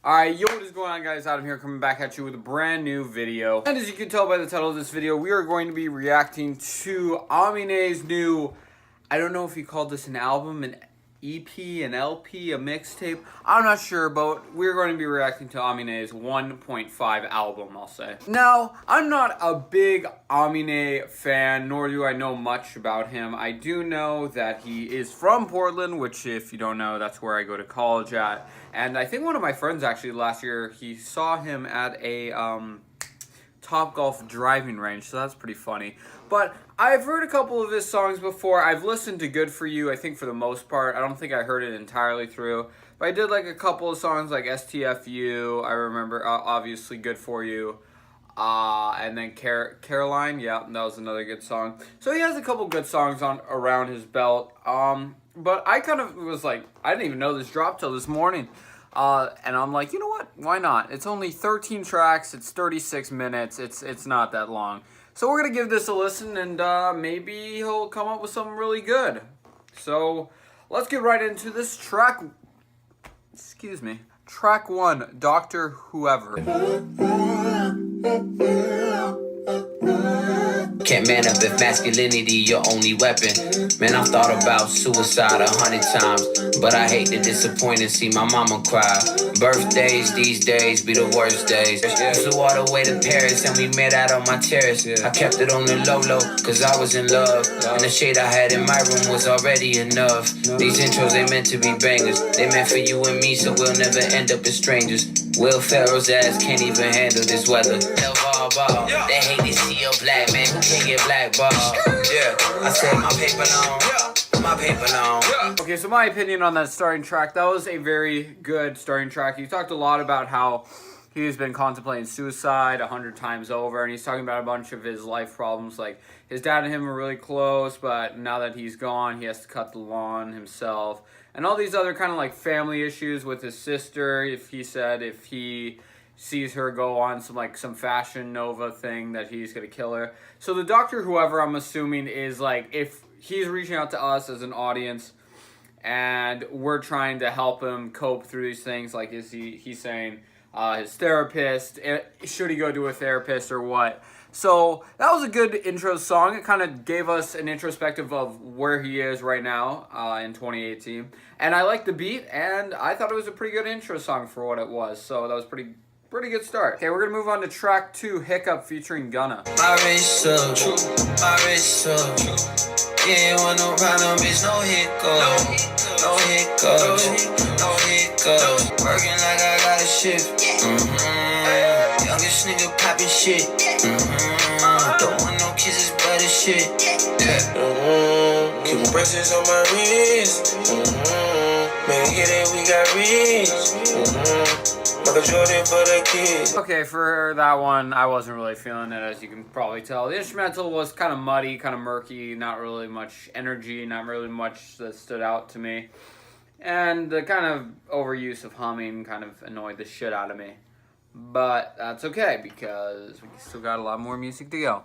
Alright, yo, what is going on, guys? Adam here, coming back at you with a brand new video. And as you can tell by the title of this video, we are going to be reacting to Amine's new, I don't know if he called this an album, an EP, an LP, a mixtape. I'm not sure, but we're going to be reacting to Amine's 1.5 album, I'll say. Now, I'm not a big Amine fan, nor do I know much about him. I do know that he is from Portland, which, if you don't know, that's where I go to college at. And I think one of my friends, actually, last year, he saw him at a Topgolf driving range, so that's pretty funny. But I've heard a couple of his songs before. I've listened to Good For You, I think, for the most part. I don't think I heard it entirely through. But I did like a couple of songs like STFU. I remember, obviously, Good For You. And then Caroline, yeah, that was another good song. So he has a couple good songs around his belt. But I kind of was like, I didn't even know this dropped till this morning. And I'm like, you know what? Why not? It's only 13 tracks. It's 36 minutes. It's not that long. So we're going to give this a listen, and maybe he'll come up with something really good. So let's get right into this track. Excuse me. Track 1, Dr. Whoever. Can't man up if masculinity your only weapon. Man, I've thought about suicide 100 times, but I hate to disappoint and see my mama cry. Birthdays these days be the worst days. Flew all the way to Paris and we met out on my terrace. I kept it on the low, cause I was in love. And the shade I had in my room was already enough. These intros ain't meant to be bangers. They meant for you and me, so we'll never end up as strangers. Will Ferrell's ass can't even handle this weather. Ball. They hate to see a black man who can't get blackballed. Yeah, I said my paper long. My paper long. Okay, so my opinion on that starting track, that was a very good starting track. He talked a lot about how he's been contemplating suicide 100 times over, and he's talking about a bunch of his life problems, like his dad and him are really close, but now that he's gone, he has to cut the lawn himself, and all these other kind of like family issues with his sister. If he sees her go on some Fashion Nova thing, that he's gonna kill her. So the Dr. Whoever, I'm assuming, is like if he's reaching out to us as an audience and we're trying to help him cope through these things. Like, he's saying his therapist, should he go to a therapist or what? So that was a good intro song. It kind of gave us an introspective of where he is right now in 2018. And I liked the beat, and I thought it was a pretty good intro song for what it was. So that was pretty good start. Okay, we're gonna move on to track 2, Hiccup featuring Gunna. My wrist up, my wrist up. Yeah, want no problem, bitch, no hiccups. No hiccups, no hiccups. Working like I got a shift. Youngest nigga poppin' shit. Don't want no kisses, but a shit. Keep bracelets on my wrist. Man, get it, we got rich. Okay, for that one, I wasn't really feeling it, as you can probably tell. The instrumental was kind of muddy, kind of murky, not really much energy, not really much that stood out to me. And the kind of overuse of humming kind of annoyed the shit out of me. But that's okay, because we still got a lot more music to go.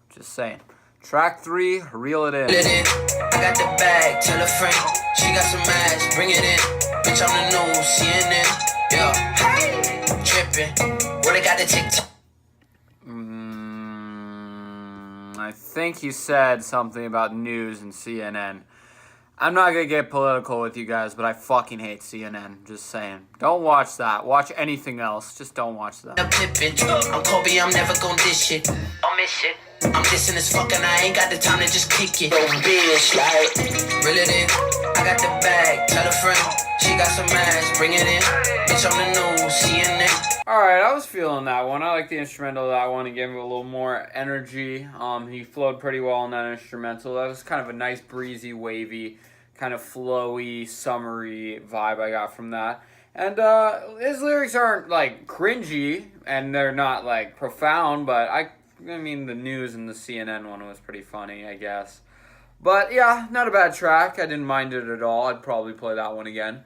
Just saying. Track 3, Reel It In. I got the bag, tell a friend. She got some ass, bring it in. Bitch, I'm the news, CNN. Yo, hey, trippin'. What I got to TikTok? I think he said something about news and CNN. I'm not gonna get political with you guys, but I fucking hate CNN. Just saying. Don't watch that. Watch anything else. Just don't watch that. I'm Kobe, I'm never gonna dish shit. I'll miss shit. I'm dissing as fuck and I ain't got the time to just kick it. Bitch, like, reel it in. I got the bag, tell a friend. She got some ass, bring it in. Bitch, I'm the news, CNN. Alright, I was feeling that one. I like the instrumental of that one. It gave it a little more energy. He flowed pretty well on that instrumental. That was kind of a nice, breezy, wavy, kind of flowy, summery vibe I got from that. And his lyrics aren't like cringy, and they're not like profound, but I mean, the news and the CNN one was pretty funny, I guess. But yeah, not a bad track. I didn't mind it at all. I'd probably play that one again.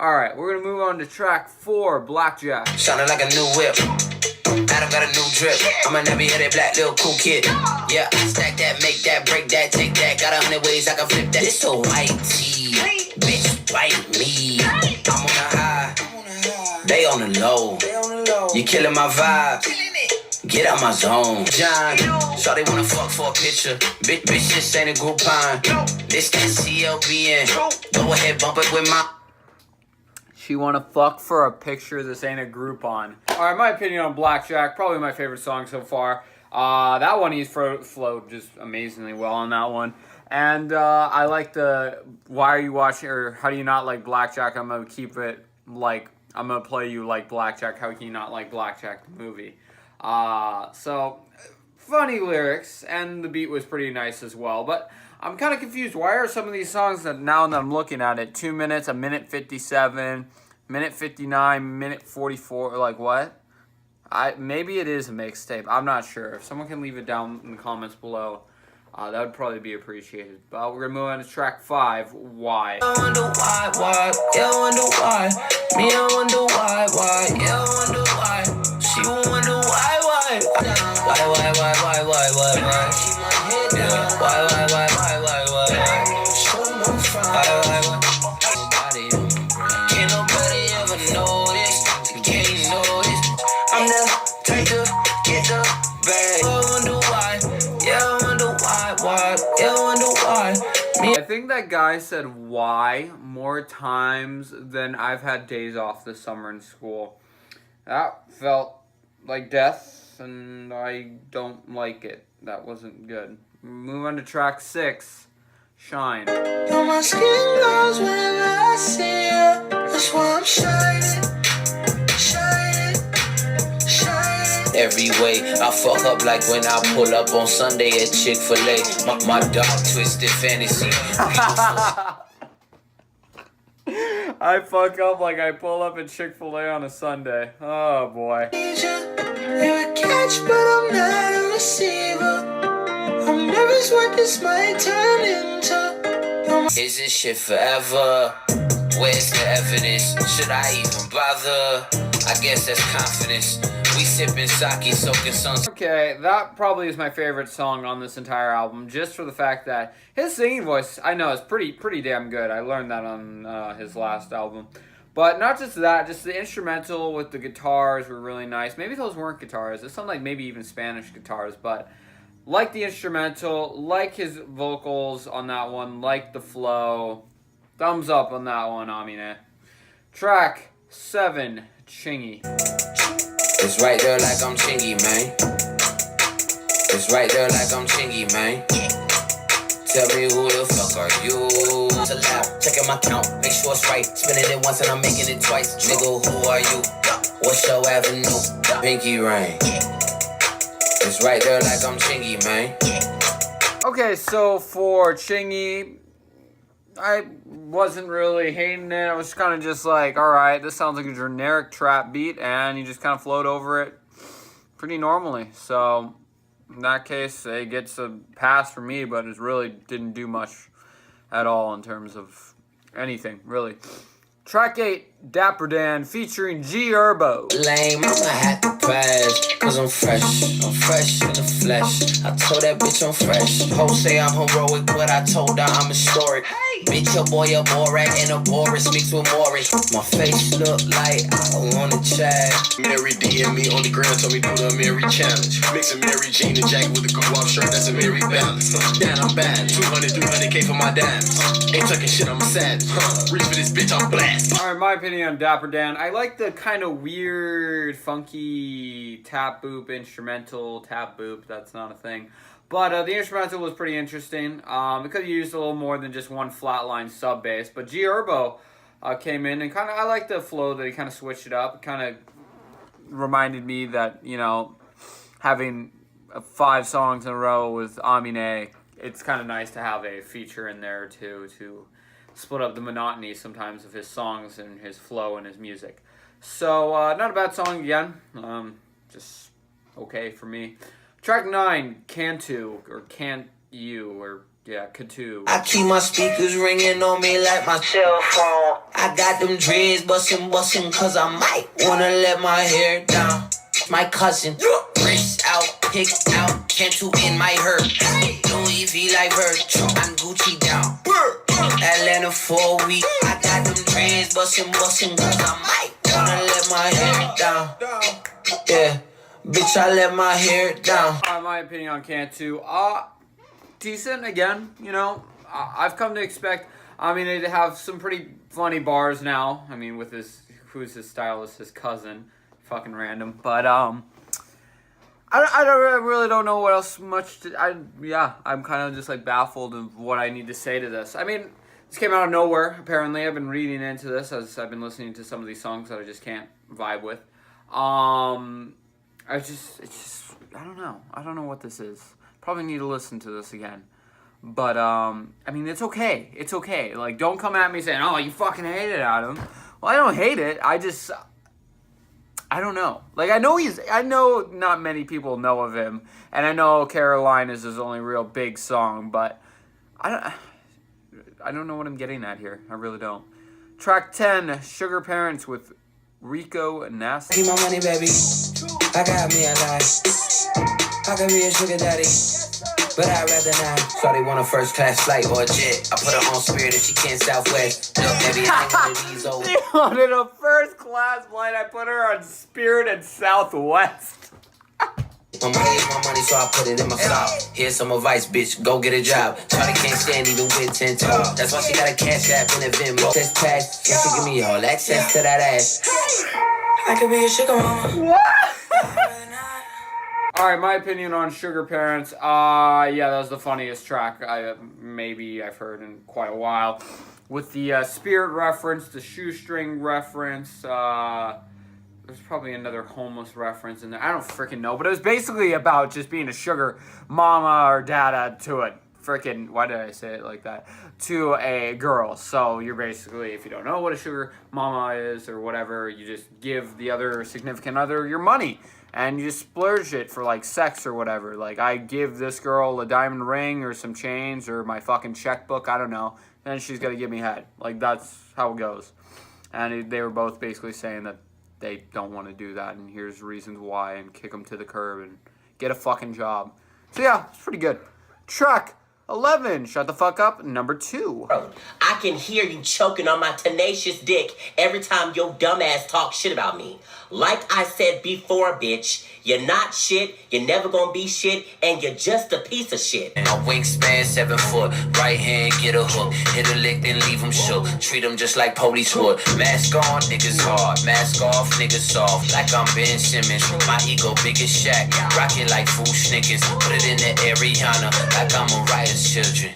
Alright, we're going to move on to track 4, Blackjack. Sounding like a new whip. Adam got a new drip. I'm a nappy-headed black little cool kid. Yeah, stack that, make that, break that, take that. Got 100 ways I can flip that. It's a white tee. Bitch, white me. I'm on a high. They on the low. You killing my vibe. Get out my zone. John, so they wanna fuck for a picture. Bitch, this ain't a Groupon. This that CLBN. Go ahead, bump it with my. She wanna fuck for a picture. This ain't a Groupon. All right, my opinion on Blackjack. Probably my favorite song so far. That one he's flowed just amazingly well on that one. And I like the why are you watching or how do you not like Blackjack? I'm gonna keep it like I'm gonna play you like Blackjack. How can you not like Blackjack the movie? So funny lyrics and the beat was pretty nice as well. But I'm kind of confused. Why are some of these songs that now that I'm looking at it 2 minutes, a minute 57, minute 59, minute 44? Like what? Maybe it is a mixtape. I'm not sure. If someone can leave it down in the comments below, that would probably be appreciated. But we're gonna move on to track 5. Why? I wonder why? Yeah, I wonder why. Me, I wonder why? Yeah, I wonder why. She wonder why? Why? Keep my head down. Why? Can't nobody ever notice. Can't notice. I'm the type to get the bag. I wonder why. Yeah, I wonder why? Yeah, I wonder why. I think that guy said why more times than I've had days off this summer in school. That felt like death, and I don't like it. That wasn't good. Move on to track 6, Shine. Though my skin glows when I see you, that's why I'm shining. Every way I fuck up like when I pull up on Sunday at Chick-fil-A. My dark twisted fantasy. I fuck up like I pull up at Chick-fil-A on a Sunday. Oh boy. You're a catch, but I'm not a receiver. I'm nervous what this might turn into. Is this shit forever? Where's the evidence? Should I even bother? I guess that's confidence. We sipping sake, soaking suns. Okay, that probably is my favorite song on this entire album, just for the fact that his singing voice, I know, is pretty damn good. I learned that on his last album. But not just that, just the instrumental with the guitars were really nice. Maybe those weren't guitars. It sounded like maybe even Spanish guitars, but like the instrumental, like his vocals on that one, like the flow. Thumbs up on that one, Amine. Track 7, Chingy. It's right there like I'm chingy, man. It's right there like I'm chingy, man. Tell me who the fuck are you? It's a lap, checking my count, make sure it's right. Spinning it once and I'm making it twice. Nigga, who are you? What's your avenue? Pinky ring. It's right there like I'm chingy, man. Okay, so for Chingy, I wasn't really hating it. I was kind of just like, alright, this sounds like a generic trap beat, and you just kind of float over it pretty normally. So, in that case, it gets a pass for me, but it really didn't do much at all in terms of anything, really. Track 8, Dapper Dan, featuring G Herbo. Lame, I'ma have to pass, cause I'm fresh in the flesh. I told that bitch I'm fresh. Ho say I'm heroic, but I told her I'm historic. Bitch, your boy a Borat and a Boris mixed with Maury. My face look like I wanna chat. Mary DM me on the ground, told me do the Mary challenge. Mixing Mary Jean and Jack with a go-off shirt, that's a Mary balance. Damn, I'm bad, 200, 300K for my dimes. Ain't talking shit, I'm a savage. Reach for this bitch, I'm blast. Alright, my opinion on Dapper Dan. I like the kind of weird, funky tap boop instrumental. Tap boop, that's not a thing. But the instrumental was pretty interesting. It could have used a little more than just one flatline sub bass. But G Herbo came in and kind of, I like the flow that he kind of switched it up. It kind of reminded me that, you know, having 5 songs in a row with Amine, it's kind of nice to have a feature in there too, to split up the monotony sometimes of his songs and his flow and his music. So, not a bad song again. Just okay for me. Track 9, Cantu, or Can't You, or yeah, Cantu. I keep my speakers ringing on me like my cell phone. I got them dreads bustin' cause I might wanna let my hair down. My cousin, wrist out, picked out, Cantu in my hurt. Louis V like Bird, I'm Gucci down. Atlanta for a week, I got them dreads bustin' cause I might wanna let my hair down. Yeah, bitch, I let my hair down. My opinion on Quandtimus, decent again. You know, I've come to expect Amine to have some pretty funny bars now. I mean, with who's his stylist, his cousin, fucking random. But I really don't know what else much to. I'm kind of just like baffled of what I need to say to this. I mean, this came out of nowhere. Apparently, I've been reading into this as I've been listening to some of these songs that I just can't vibe with. I don't know. I don't know what this is. Probably need to listen to this again. But, I mean, it's okay. It's okay. Like, don't come at me saying, oh, you fucking hate it, Adam. Well, I don't hate it. I don't know. Like, I know not many people know of him. And I know Caroline is his only real big song. But I don't know what I'm getting at here. I really don't. Track 10, Sugar Parents with Rico Nasty. Keep my money, baby. I got me a life. I could be a sugar daddy, but I'd rather not. Shawty want a first class flight or a jet. I put her on Spirit if she can't Southwest. Look, baby, I ain't one of these old. She wanted a first class flight. I put her on Spirit and Southwest. My money is my money, so I put it in my sock. Here's some advice, bitch. Go get a job. Shawty can't stand even with 10 toes. That's why she got a cash app in a Venmo. Test pass, she can give me all access to that ass. I could be a sugar mama. What? Alright, my opinion on Sugar Parents. Yeah, that was the funniest track I've heard in quite a while. With the Spirit reference, the shoestring reference, there's probably another homeless reference in there. I don't freaking know, but it was basically about just being a sugar mama or dada to a freaking, why did I say it like that? To a girl. So you're basically, if you don't know what a sugar mama is or whatever, you just give the other significant other your money. And you just splurge it for, like, sex or whatever. Like, I give this girl a diamond ring or some chains or my fucking checkbook, I don't know. Then she's got to give me head. Like, that's how it goes. And they were both basically saying that they don't want to do that. And here's reasons why. And kick them to the curb and get a fucking job. So, yeah, it's pretty good. Track 11, Shut the Fuck Up, number 2. I can hear you choking on my tenacious dick every time your dumb ass talk shit about me. Like I said before, bitch, you're not shit, you're never gonna be shit, and you're just a piece of shit. My wingspan 7 foot, right hand get a hook, hit a lick then leave them shook, treat them just like police would. Mask on, niggas hard, mask off, niggas soft, like I'm Ben Simmons. My ego big as Shaq, rockin' like food Snickers, put it in the Ariana, like I'm a riot's children.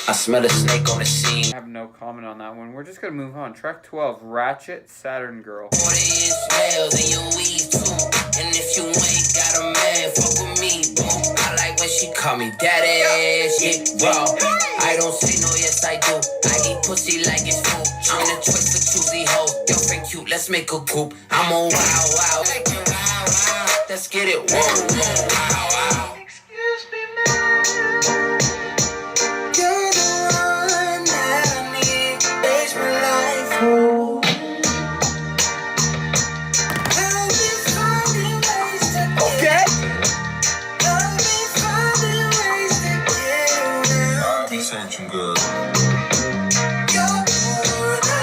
I smell a snake on the scene. I have no comment on that one. We're just going to move on. Track 12, Ratchet, Saturn Girl. 40-inch nails in your weave too. And if you ain't got a man, fuck with me, boo. I like when she call me daddy, shit raw. I don't say no, yes I do. I eat pussy like it's food. I'm the choice for choosy hoes. Girlfriend cute, let's make a group. I'm a wow. Let's get it, whoa, wow. Excuse me, man. You're the one that I need. Change my life, oh. I'll be finding ways to Okay. I'll be finding ways to get around. You're the one I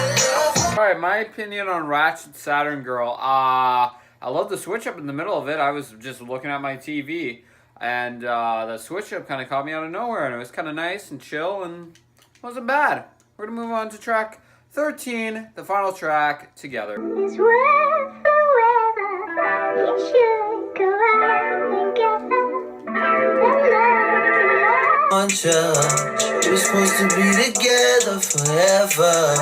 love. Alright, my opinion on Ratchet, Saturn Girl. I love the switch up in the middle of it. I was just looking at my TV, and the switch up kind of caught me out of nowhere, and it was kind of nice and chill, and it wasn't bad. We're going to move on to track 13, the final track, Together. It's worth forever. You should go out and get her. We're supposed to be together forever.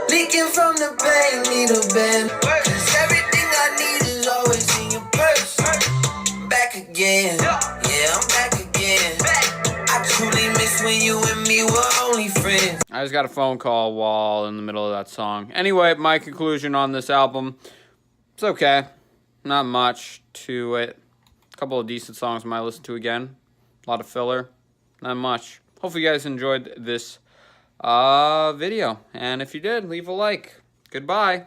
Leaking from the pain, need a band. Cause everything I need is always in your purse. Back again, yeah, I'm back again. I truly miss when you and me were only friends. I just got a phone call while in the middle of that song. Anyway, my conclusion on this album, it's okay. Not much to it. A couple of decent songs I might listen to again. A lot of filler. Not much. Hopefully you guys enjoyed this video. And if you did, leave a like. Goodbye.